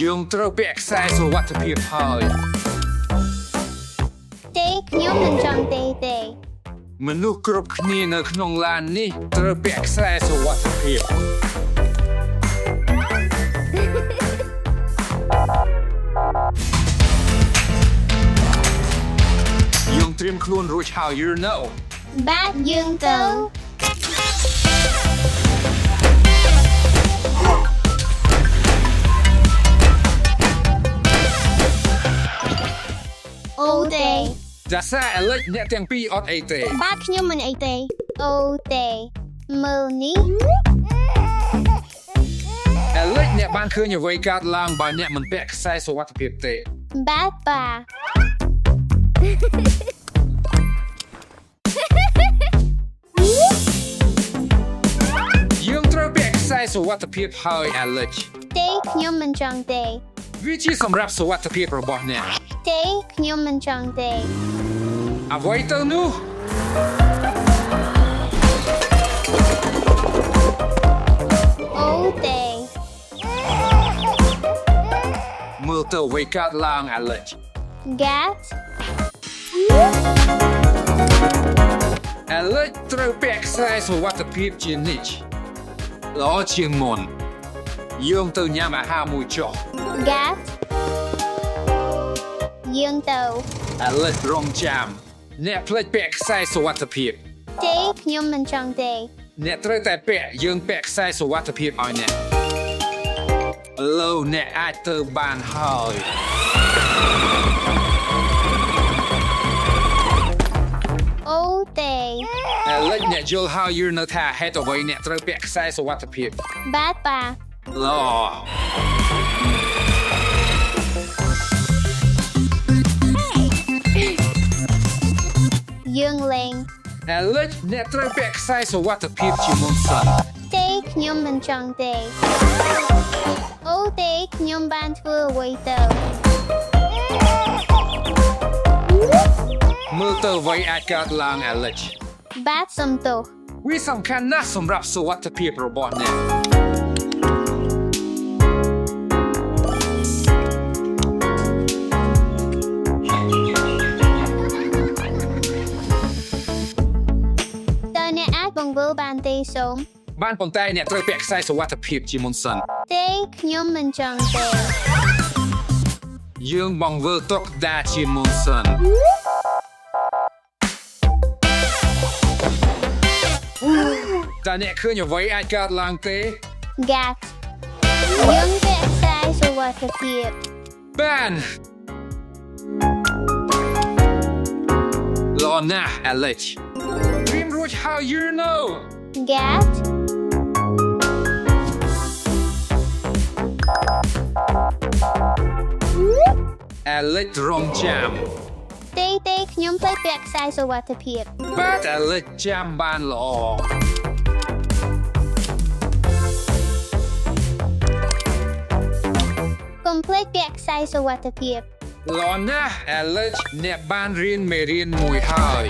យើងត្រូវពាក់ខ្សែសុវត្ថិភាពហើយ ទេខ្ញុំមិនចង់ទេ មនុស្សគ្រប់គ្នានៅក្នុងឡាននេះត្រូវពាក់ខ្សែសុវត្ថិភាពយើងត្រៀមខ្លួនរួចហើយ you know បាទយើងទៅ អូទេ ចាសាអលិចអ្នកទាំងពីរអត់អីទេ បាទខ្ញុំមិនអីទេអូទេមើលនេះ អលិចអ្នកបានឃើញអ្វីកើតឡើងបើអ្នកមិនពាក់ខ្សែសុវត្ថិភាពទេ បាទប៉ា យើងត្រូវពាក់ខ្សែសុវត្ថិភាពហើយអលិច ទេខ្ញុំមិនចង់ទេ វាជាសម្រាប់សុវត្ថិភាពរបស់អ្នក ទេខ្ញុំមិនចង់ទេ អ្វីទៅនោះ អូទេ មើលទៅអ្វីកើតឡើងអលិច Gat អលិចត្រូវពាក់ខ្សែសុវត្ថិភាពជានិច្ចល្អជាងមុនយើងទៅញ៉ាំអាហារមួយចុះ Gat យើងទៅ អលិចរងចាំអ្នកផ្លេចពាក់ខ្សែសុវត្ថិភាព ទេខ្ញុំមិនចង់ទេ អ្នកត្រូវតែពាក់យើងពាក់ខ្សែសុវត្ថិភាពឲ្យអ្នកឥឡូវអ្នកអាចទៅបានហើយ អូទេ អលិចអ្នកយល់ហើយយល់នៅថាហេតុអ្វីអ្នកត្រូវពាក់ខ្សែសុវត្ថិភាព បាទប៉ា ល្អ យើងលេង អលិចអ្នកត្រូវពាក់ខ្សែសុវត្ថិភាពជាមុនសិន ទេខ្ញុំមិនចង់ទេអូទេខ្ញុំបានធ្វើអ្វីទៅ មើលទៅអ្វីអាចកើតឡើងអលិច បាទសំទោស វាសំខាន់ណាស់សម្រាប់សុវត្ថិភាពរបស់អ្នកតើអ្នកអាចបង្វិលបានទេសូម បានប៉ុន្តែអ្នកត្រូវពាក់ខ្សែសុវត្ថិភាពជាមុនសិន ទេខ្ញុំមិនចង់ទេ យើងបង្វិលទុកដាជាមុនសិន តើអ្នកឃើញអ្វីអាចកើតឡើងទេ Gat យើងពាក់ខ្សែសុវត្ថិភាព បានល្អណាស់អលិចត្រៀមរួចហើយ you know Gat អលិចរងចាំ ទេខ្ញុំភ្លេចពាក់ខ្សែសុវត្ថិភាព បាទអលិចចាំបានល្អ កុំភ្លេចពាក់ខ្សែសុវត្ថិភាព ល្អណាស់អលិចអ្នកបានរៀនមេរៀនមួយហើយ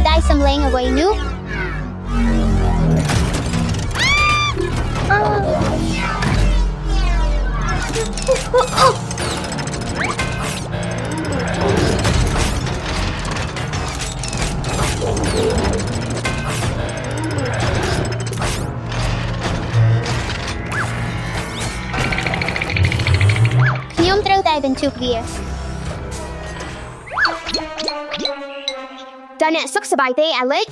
ได้សំឡេងអ្វីនោះ ខ្ញុំត្រូវតែបញ្ជុះវា តើអ្នកសុខសប្បាយទេអាលិច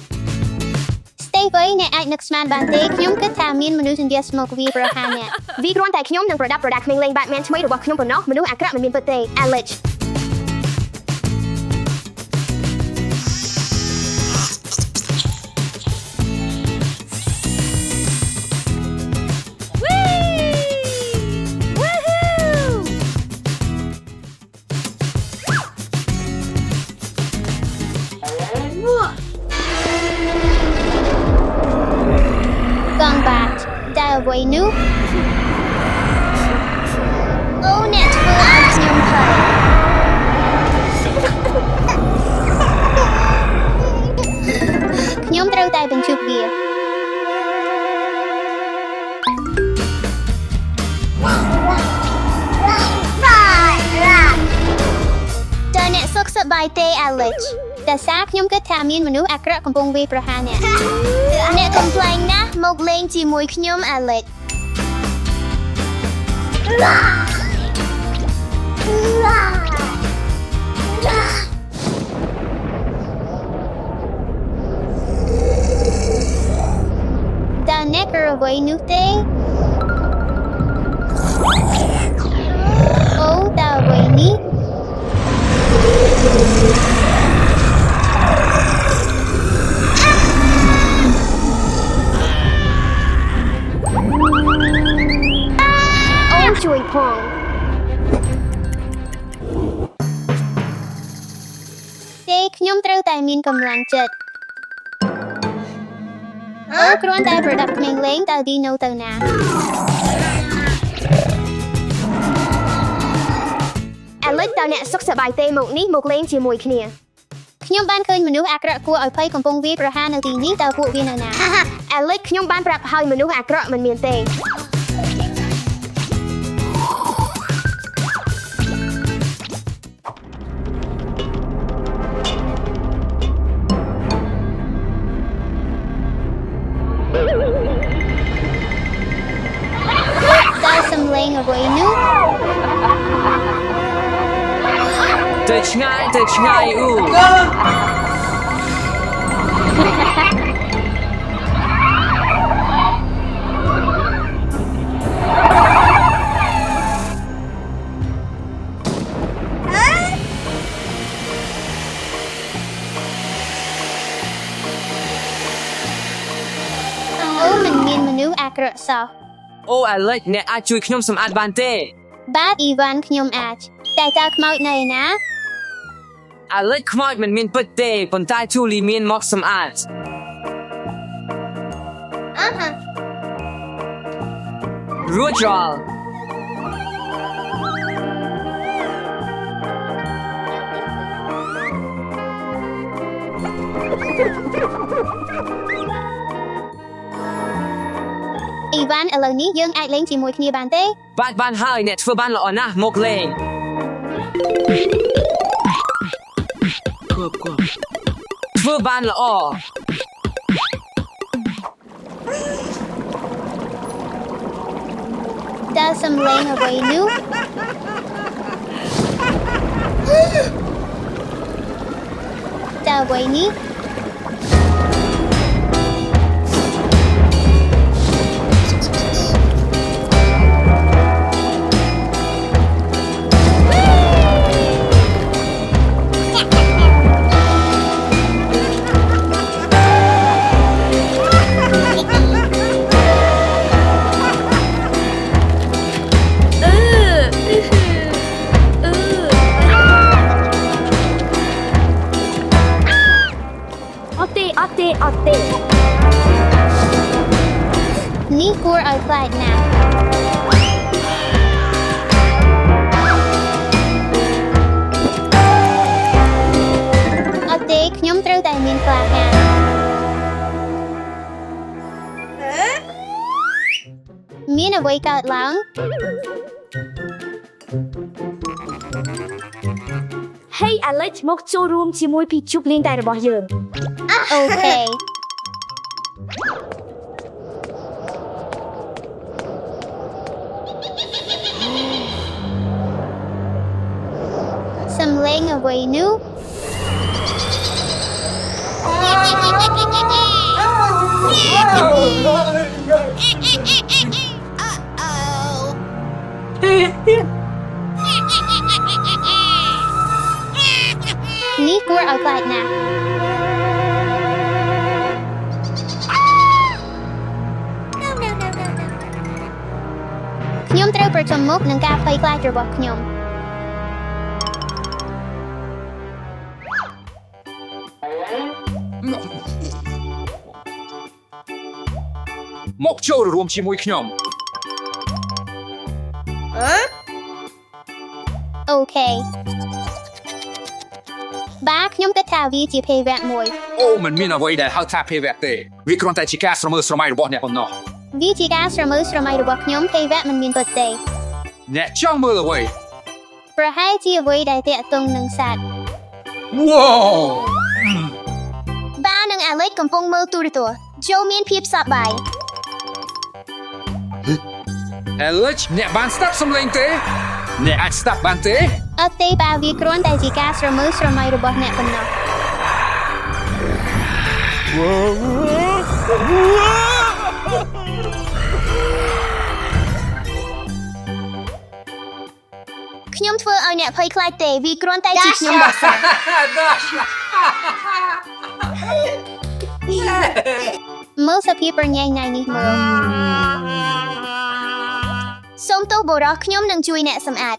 Stay អ្នកអាចនឹកស្មានបានទេខ្ញុំគិតថាមានមនុស្សឥណ្ឌាស្មោកវាប្រហារអ្នក វាគ្រាន់តែខ្ញុំនឹងប្រដាប់ប្រដាក្មេងលេង Batman ថ្មីរបស់ខ្ញុំប៉ុណ្ណោះមនុស្សអាក្រក់មិនមានពិតទេអាលិច អ bat ដែលអ្វីនោះអូអ្នកធ្វើឲ្យខ្ញុំភ័យខ្ញុំត្រូវតែបញ្ជូបវាតើអ្នកសុខសប្បាយទេ Alex តែសារខ្ញុំគិតថាមានមនុស្សអាក្រក់កំពុងវាយប្រហារអ្នកអ្នកកំ pl ែងណាស់មកលេងជាមួយខ្ញុំ Alex តើអ្នកក៏អ្វីនោះទេអូតើអ្វីនេះអូជួយផង ទេខ្ញុំត្រូវតែមានកម្លាំងចិត្តអូគ្រាន់តែប្រដាប់ក្មេងលេងតើឌីណូទៅណា Alex តើអ្នកសុខសប្បាយទេមកនេះមកលេងជាមួយគ្នា ខ្ញុំបានឃើញមនុស្សអាក្រក់គួរឲ្យភ័យកំពុងវាយប្រហារនៅទីនេះតើពួកវានៅណា Alex ខ្ញុំបានប្រាប់ហើយមនុស្សអាក្រក់មិនមានទេ តើសំឡេងអ្វីនោះ ទៅឆ្ងាយអូ អូមិនមានមនុស្សអាក្រក់សោះ អូ Alex អ្នកអាចជួយខ្ញុំសម្អាតបានទេ បាទអ៊ីវ៉ាន់ខ្ញុំអាចតែតើខ្មោចនៅណា Alex ខ្មោចមិនមានពិតទេប៉ុន្តែទូលីមានមកសម្អាត រួចរាល់ អ៊ីវ៉ាន់ឥឡូវនេះយើងអាចលេងជាមួយគ្នាបានទេ បានហើយអ្នកធ្វើបានល្អណាស់មកលេងធ្វើបានល្អ តើសំឡេងអ្វីនោះតើអ្វីនេះ អត់ទេ នេះគួរឲ្យខ្លាចណាស់អត់ទេខ្ញុំត្រូវតែមានក្លាហានមានអ្វីកើតឡើង Hey Alex មកចូលរួមជាមួយពីជប់លេងតែរបស់យើង អូខេសំឡេងអ្វីនោះ នេះគួរឲ្យខ្លាចណាស់ខ្ញុំត្រូវប្រឈមមុខនឹងការភ័យខ្លាចរបស់ខ្ញុំ ហ មកចូលរួមជាមួយខ្ញុំ អូខេបាខ្ញុំគិតថាវាជាភេរវៈមួយ អូមិនមានអ្វីដែលហៅថាភេរវៈទេវាគ្រាន់តែជាការស្រមើស្រមៃរបស់អ្នកប៉ុណ្ណោះ វាជាការស្រមើស្រមៃរបស់ខ្ញុំភេរវៈមិនមានពិតទេ អ្នកចង់មើលអ្វី ប្រហែលជាអ្វីដែលតាក់ទងនឹងសត្វ Wow បានិងអាឡិចកំពុងមើលទូរទស្សន៍ចូលមានភាពសប្បាយ Alex អ្នកបានស្ដាប់សំឡេងទេអ្នកអាចស្ដាប់បានទេ អត់ទេបាវាគ្រាន់តែជាការស្រមើស្រមៃរបស់អ្នកប៉ុណ្ណោះ ខ្ញុំធ្វើឲ្យអ្នកភ័យខ្លាចទេវាគ្រាន់តែជាខ្ញុំបោះសាមើលសភាពប្រញ៉ែងណៃនេះមើលសូមទោសបុរសខ្ញុំនឹងជួយអ្នកសម្អាត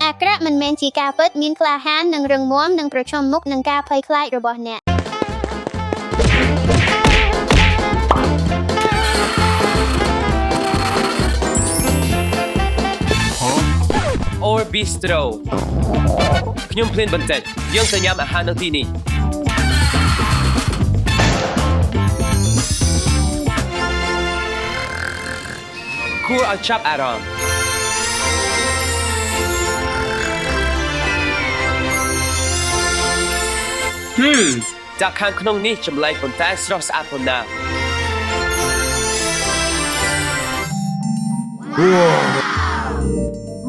អាក្រក់មិនមែនជាការពិតមានក្លាហាននិងរឹងមាំនឹងប្រឈមមុខនឹងការភ័យខ្លាចរបស់អ្នក Or Bistro ខ្ញុំភ្លានបន្តិចយើងទៅញ៉ាំអាហារនៅទីនេះគួរឲ្យចាប់អារម្មណ៍จากខាងក្នុងនេះចម្លែកប៉ុន្តែស្រស់ស្អាតប៉ុណ្ណា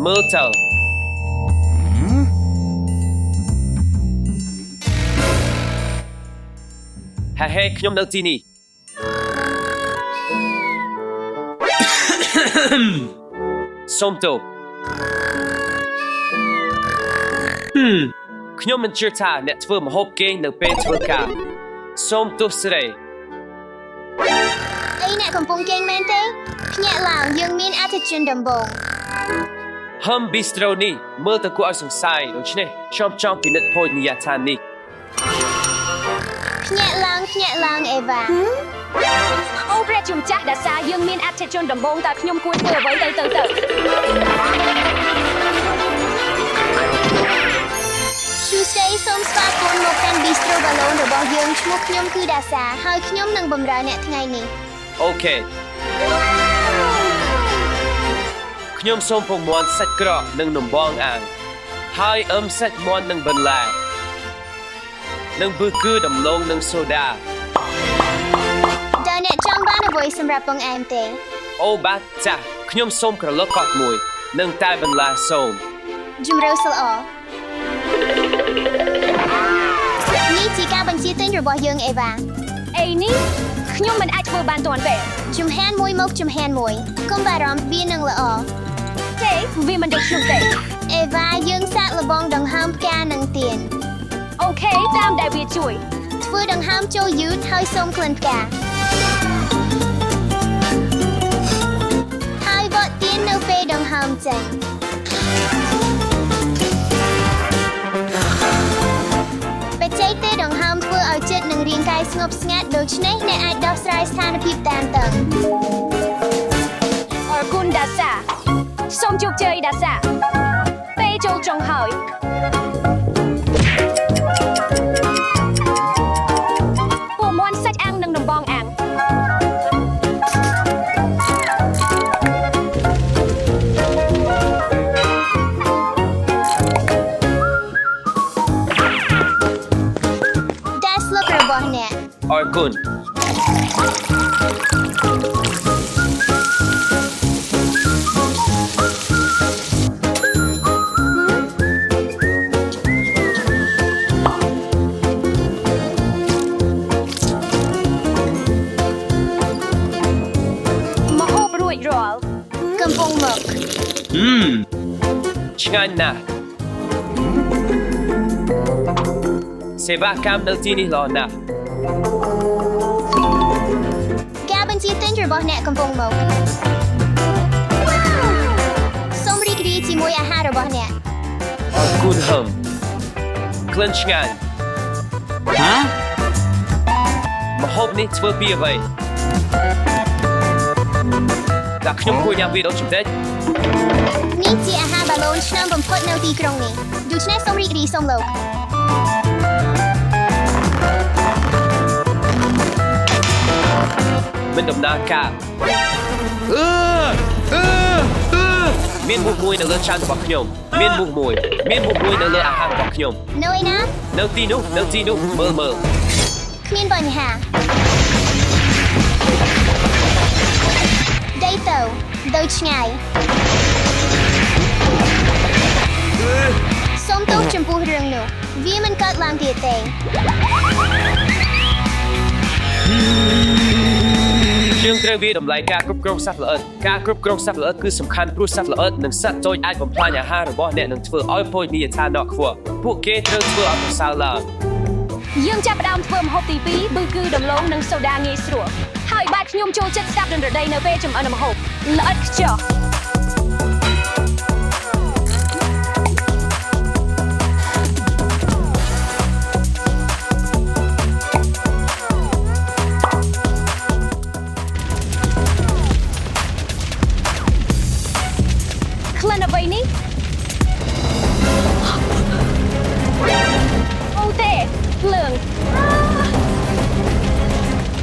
មើលទៅហេខ្ញុំនៅទីនេះសូមទោសខ្ញុំមិនជឿថាអ្នកធ្វើម្ហូបគេងនៅពេលធ្វើការសូមទោសស្រី អីអ្នកកំពុងគេងមែនទេភ្ញាក់ឡើងយើងមានអតិថិជនដំបូង Hum Bistro នេះមើលទៅគួរឲ្យសង្ស័យដូច្នេះខ្ញុំចង់ពិនិត្យភោជនីយដ្ឋាននេះ ភ្ញាក់ឡើងអេវ៉ា អូព្រះជំចាស់ដាសាយើងមានអតិថិជនដំបូងតើខ្ញុំគួរធ្វើអ្វីទៅ ស៊ូសេសូមស្វាគមន៍មកកាន់ Bistro Ballon របស់យើងឈ្មោះខ្ញុំគឺដាសាហើយខ្ញុំនឹងបម្រើអ្នកថ្ងៃនេះ អូខេខ្ញុំសូមពងមាន់សាច់ក្រកនិងនំបងអាំងហើយសាច់មាន់និងបន្លែនិងប៊ឺហ្គឺដំឡូងនិងសូដា តើអ្នកចង់បានអ្វីសម្រាប់បង្អែមទេ អូបាទចាស់ខ្ញុំសូមក្រឡុកកក់មួយនិងតែបន្លែសូម ជំរឿសល្អនេះជាការបញ្ជាទិញរបស់យើងអេវ៉ា អីនេះខ្ញុំមិនអាចធ្វើបានទាន់ទេ ជំហានមួយមកជំហានមួយកុំបារម្ភវានឹងល្អ ទេវាមិនដូចខ្ញុំទេ អេវ៉ាយើងសាកល្បងដង្ហើមផ្កានិងទៀន អូខេតាមដែលវាជួយ ធ្វើដង្ហើមចូលយឺតហើយសូមក្លិនផ្កាហើយបត់ទៀននៅពេលដង្ហើមចេញ បច្ចេកទេសដង្ហើមធ្វើឲ្យចិត្តនិងរាងកាយស្ងប់ស្ងាត់ដូច្នេះអ្នកអាចដោះស្រាយស្ថានភាពតានតឹង អរគុណដាសាសូមជោគជ័យដាសាពេលចូលចុងហើយពូមាន់សាច់អាំងនិងដំបងអាំង That's look របស់អ្នក អរគុណ មកហូបរួចរាល់ កំពុងមក ឆ្ងាញ់ណាស់សេវាកម្មនៅទីនេះល្អណាស់ ការបញ្ជាទិញរបស់អ្នកកំពុងមកសូមរីករាយជាមួយអាហាររបស់អ្នក អរគុណហឹមក្លិនឆ្ងាញ់ ហ៎ ម្ហូបនេះធ្វើពីអ្វី តែខ្ញុំគួរញ៉ាំវាដូចជំតិច នេះជាអាហារបាឡូនឆ្នើមបំផុតនៅទីក្រុងនេះដូច្នេះសូមរីករាយសូមលោក មិនដំណើរការមានមុខមួយនៅលើចានរបស់ខ្ញុំមានមុខមួយនៅលើអាហាររបស់ខ្ញុំ នៅឯណា នៅទីនោះមើល គ្មានបញ្ហាដេទៅដូចឆ្ងាយសូមទោសចំពោះរឿងនោះវាមិនកើតឡើងទៀតទេ យើងត្រូវវាតម្លៃការគ្រប់គ្រងសត្វល្អិតការគ្រប់គ្រងសត្វល្អិតគឺសំខាន់ព្រោះសត្វល្អិតនិងសត្វតូចអាចបំផ្លាញអាហាររបស់អ្នកនិងធ្វើឲ្យភោជនីយដ្ឋានដកខ្ពស់ពួកគេត្រូវធ្វើឲ្យប្រសើរឡើង យើងចាប់ផ្ដើមធ្វើម្ហូបទី2គឺដំឡូងនិងសូដាងាយស្រួលហើយបាទខ្ញុំចូលចិត្តស្ដាប់រំរដីនៅពេលចម្អិនម្ហូបល្អិតខ្ចោះ ក្លិនអ្វីនេះអូទេភ្លើង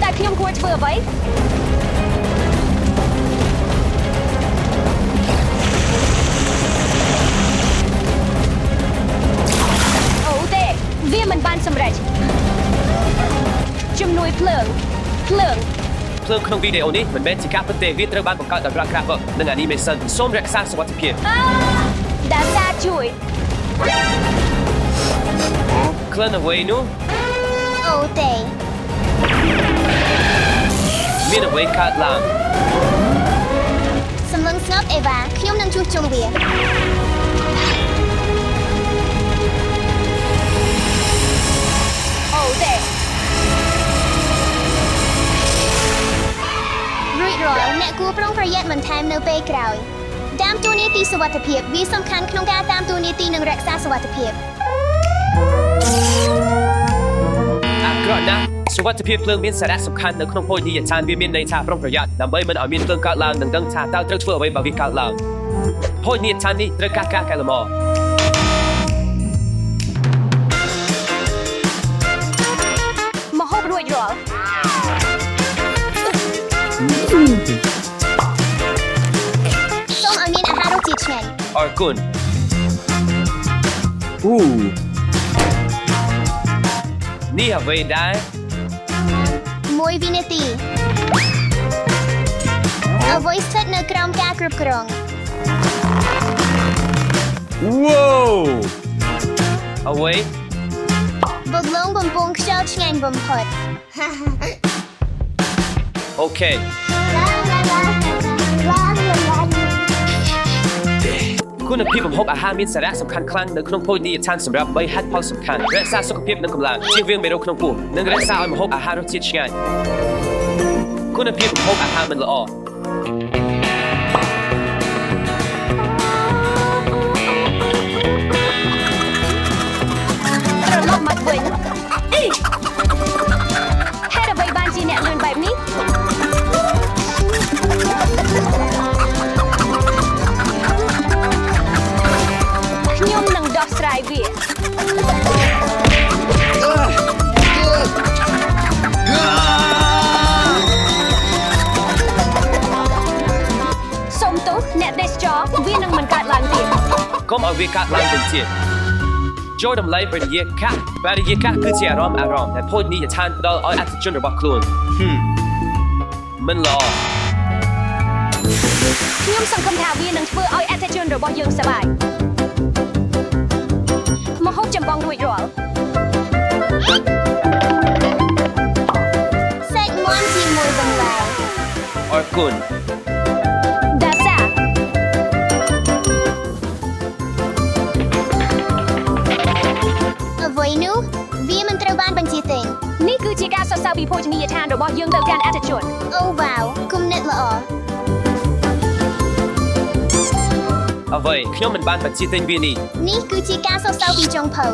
តែខ្ញុំគួរធ្វើអ្វីអូទេវាមិនបានសម្រេចជំនួយភ្លើង ភ្លើងក្នុងវីដេអូនេះមិនមែនជាការពិតទេវាត្រូវបានបង្កើតដោយ Graphic និង Animation សូមរក្សាសុវត្ថិភាព ដាសាជួយ ក្លិនអ្វីនោះ អូទេ មានអ្វីកើតឡើង សម្លឹងស្ងប់អេវ៉ាខ្ញុំនឹងជួសជុលវា អូទេ រួចរាល់អ្នកគួរប្រុងប្រយ័ត្នបន្ថែមនៅពេលក្រោយតាមទូនីតិសុវត្ថិភាពវាសំខាន់ក្នុងការតាមទូនីតិនិងរក្សាសុវត្ថិភាព អាក្រក់ណាស់សុវត្ថិភាពភ្លើងមានសារៈសំខាន់នៅក្នុងភោជនីយដ្ឋានវាមានន័យថាប្រុងប្រយ័ត្នដើម្បីមិនឲ្យមានភ្លើងកើតឡើងនិងដឹងថាតើត្រូវធ្វើអ្វីបើវាកើតឡើងភោជនីយដ្ឋាននេះត្រូវការការកែលម្អ ម្ហូបរួចរាល់ សូមឲ្យមានអាហាររសជាតិឆ្ងាញ់ អរគុណនេះអ្វីដែរ 1 វិនាទីអ្វីស្ថិតនៅក្រោមការគ្រប់គ្រង អ្វី បបឡុងបំពង់ខ្យល់ឆ្ងាញ់បំផុត អូខេគុណភាពម្ហូបអាហារមានសារៈសំខាន់ខ្លាំងនៅក្នុងភោជនីយដ្ឋានសម្រាប់3ហេតុផលសំខាន់រក្សាសុខភាពនិងកម្លាំងជៀសវាងមេរោគក្នុងពោះនិងរក្សាឲ្យម្ហូបអាហាររសជាតិឆ្ងាញ់គុណភាពម្ហូបអាហារមិនល្អ ត្រឡប់មកវិញហេតុអ្វីបានជាអ្នកលឿនបែបនេះ ខ្ញុំនឹងដោះស្រាយវា សូមទោសអ្នកទេសចរវានឹងមិនកើតឡើងទៀត កុំឲ្យវាកើតឡើងវិញទៀតចូលតម្លៃបរិយាកាសគឺជាអារម្មណ៍ដែលភោជនីយដ្ឋានផ្ដល់ឲ្យអតិថិជនរបស់ខ្លួនមិនល្អ ខ្ញុំសង្ឃឹមថាវានឹងធ្វើឲ្យអតិថិជនរបស់យើងសប្បាយម្ហូបចម្បងរួចរាល់ សាច់មាន់ជាមួយបន្លែ អរគុណ ដាសា អ្វីនោះវាមិនត្រូវបានបញ្ជាទិញ នេះគឺជាការសរសើរពីភោជនីយដ្ឋានរបស់យើងទៅកាន់អតិថិជន អូវ៉ាវគំនិតល្អ អ្វីខ្ញុំមិនបានបញ្ជាទិញវានេះ នេះគឺជាការសរសើរពីចុងភៅ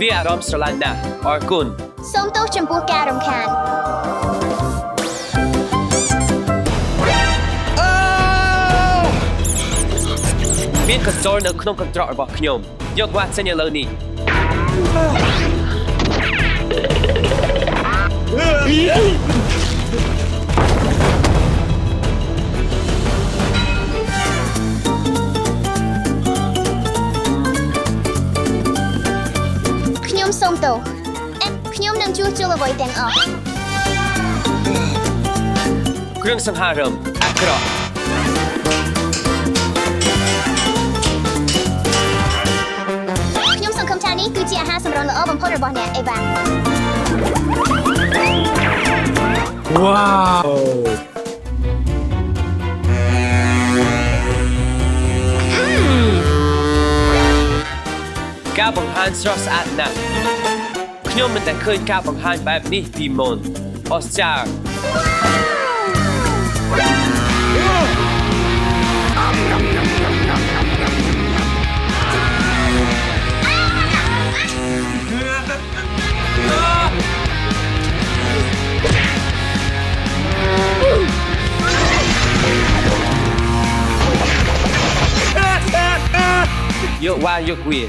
វាអារម្មណ៍ស្រឡាញ់ណាស់អរគុណ សូមទោសចំពោះការរំខាន មានកន្សោលនៅក្នុងកន្ត្រករបស់ខ្ញុំយកវ៉ាត់ចេញឥឡូវនេះ ខ្ញុំសូមទោសខ្ញុំនឹងជួសជុលអ្វីទាំងអស់ គ្រឿងសង្ហារឹមអាក្រក់ ខ្ញុំសង្ឃឹមថានេះគឺជាអាហារសម្រន់ល្អបំផុតរបស់អ្នកអេវ៉ា វ៉ាវ ការបង្ហាញស្រស់ស្អាតណាស់ខ្ញុំមិនដែលឃើញការបង្ហាញបែបនេះពីមុនអស្ចារ្យ យកវ៉ាយកវា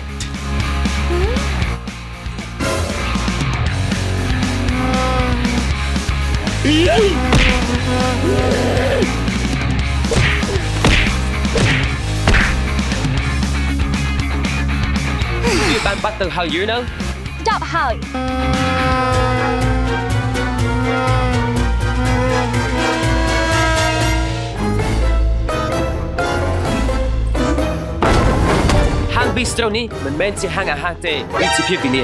វាបានបាត់ទៅហើយយូរនៅ ចប់ហើយ ហាង Bistro នេះមិនមែនជាហាងអាហារទេវាជាភាពវិនា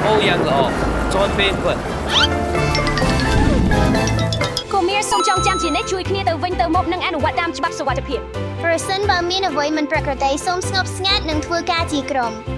អូយ៉ាងល្អចនពេលពិត កុមារសូមចងចាំជានិច្ចជួយគ្នាទៅវិញទៅមកនិងអនុវត្តតាមច្បាប់សុវត្ថិភាព ប្រសិនបើមានអ្វីមិនប្រក្រតីសូមស្ងប់ស្ងាត់និងធ្វើការជាក្រុម